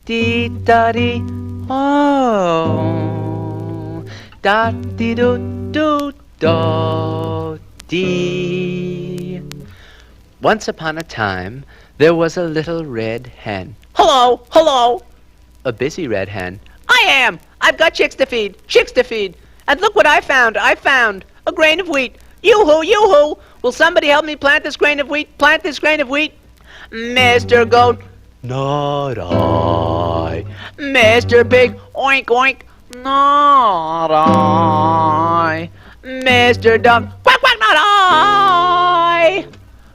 dee da dee, oh, da dee do do do dee. Once upon a time, there was a little red hen. Hello, hello. A busy red hen. I am. I've got chicks to feed, chicks to feed. And look what I found. I found a grain of wheat. Yoo-hoo, yoo-hoo. Will somebody help me plant this grain of wheat? Plant this grain of wheat? Mr. Goat. Not I. Mr. Pig. Oink, oink. Not I. Mr. Duck. Quack, quack, not I.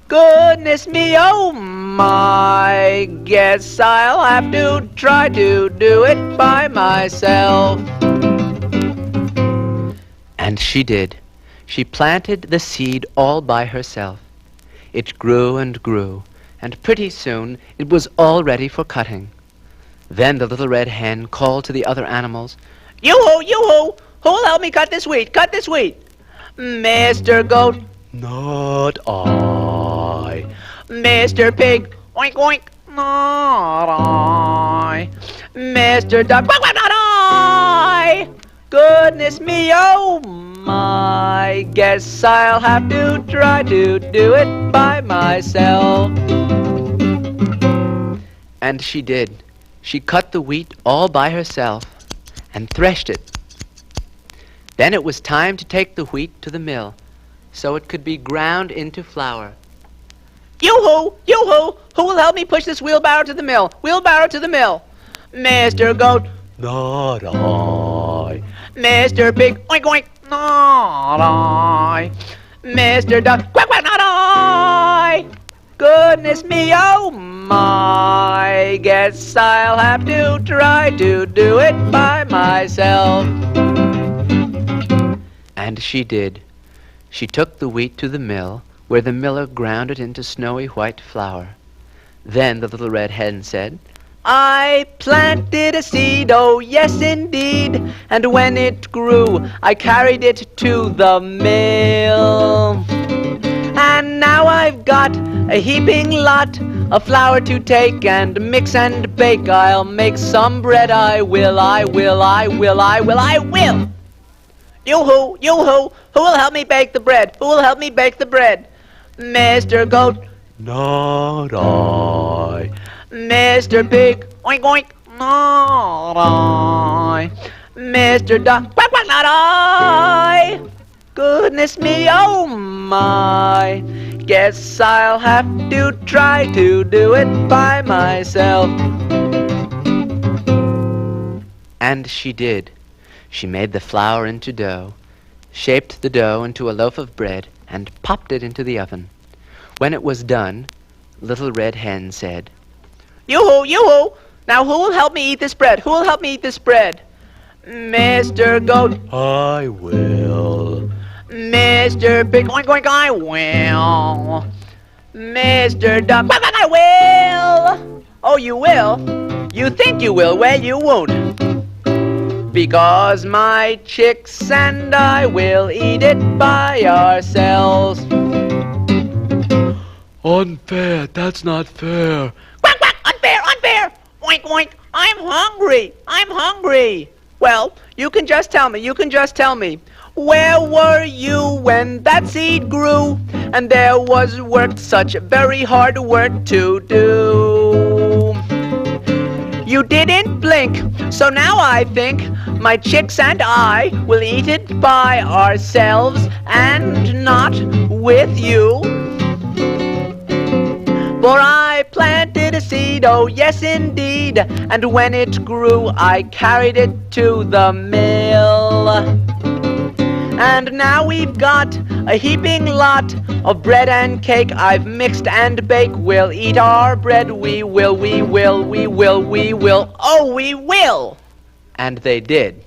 Goodness me, oh my. Guess I'll have to try to do it by myself. And she did. She planted the seed all by herself. It grew and grew, and pretty soon it was all ready for cutting. Then the little red hen called to the other animals, Yoo-hoo, yoo-hoo. Who'll help me cut this wheat? Cut this wheat. Mr. Goat. Not I. Mr. Pig. Oink, oink. Not I. Mr. Duck. Quack, quack, not I. Goodness me, oh my. Guess I'll have to try to do it by myself. And she did. She cut the wheat all by herself and threshed it. Then it was time to take the wheat to the mill, so it could be ground into flour. Yoo-hoo, yoo-hoo. Who will help me push this wheelbarrow to the mill? Wheelbarrow to the mill. Mr. Goat. Not I. Mr. Pig. Oink, oink. Not I. Mr. Duck. Quack, quack, not I. Goodness me, oh my. Guess I'll have to try to do it by myself. And she did. She took the wheat to the mill, where the miller ground it into snowy white flour. Then the little red hen said, I planted a seed, oh yes indeed, and when it grew, I carried it to the mill. And now I've got a heaping lot of flour to take and mix and bake. I'll make some bread, I will, I will, I will, I will, I will. Yoo-hoo, yoo-hoo, who will help me bake the bread? Who will help me bake the bread? Mr. Goat. Not I. Mr. Pig. Oink, oink. Not I. Mr. Duck. Quack, quack, not I. Goodness me, oh my. Guess I'll have to try to do it by myself. And she did. She made the flour into dough, shaped the dough into a loaf of bread, and popped it into the oven. When it was done, Little Red Hen said, Yoo-hoo, yoo-hoo. Now who will help me eat this bread? Who will help me eat this bread? Mr. Goat. I will. Mr. Pig. Oink, oink, I will. Mr. Duck. Quack, quack, I will. Oh, you will? You think you will? Well, you won't. Because my chicks and I will eat it by ourselves. Unfair, that's not fair. Quack, quack, unfair, unfair. Oink, oink, I'm hungry, I'm hungry. Well, you can just tell me, Where were you when that seed grew? And there was work, such very hard work to do. You didn't blink, so now I think my chicks and I will eat it by ourselves and not with you. For I planted a seed, oh yes indeed, and when it grew I carried it to the mill. And now we've got a heaping lot of bread and cake I've mixed and baked. We'll eat our bread, we will, we will, we will, we will, oh we will! And they did.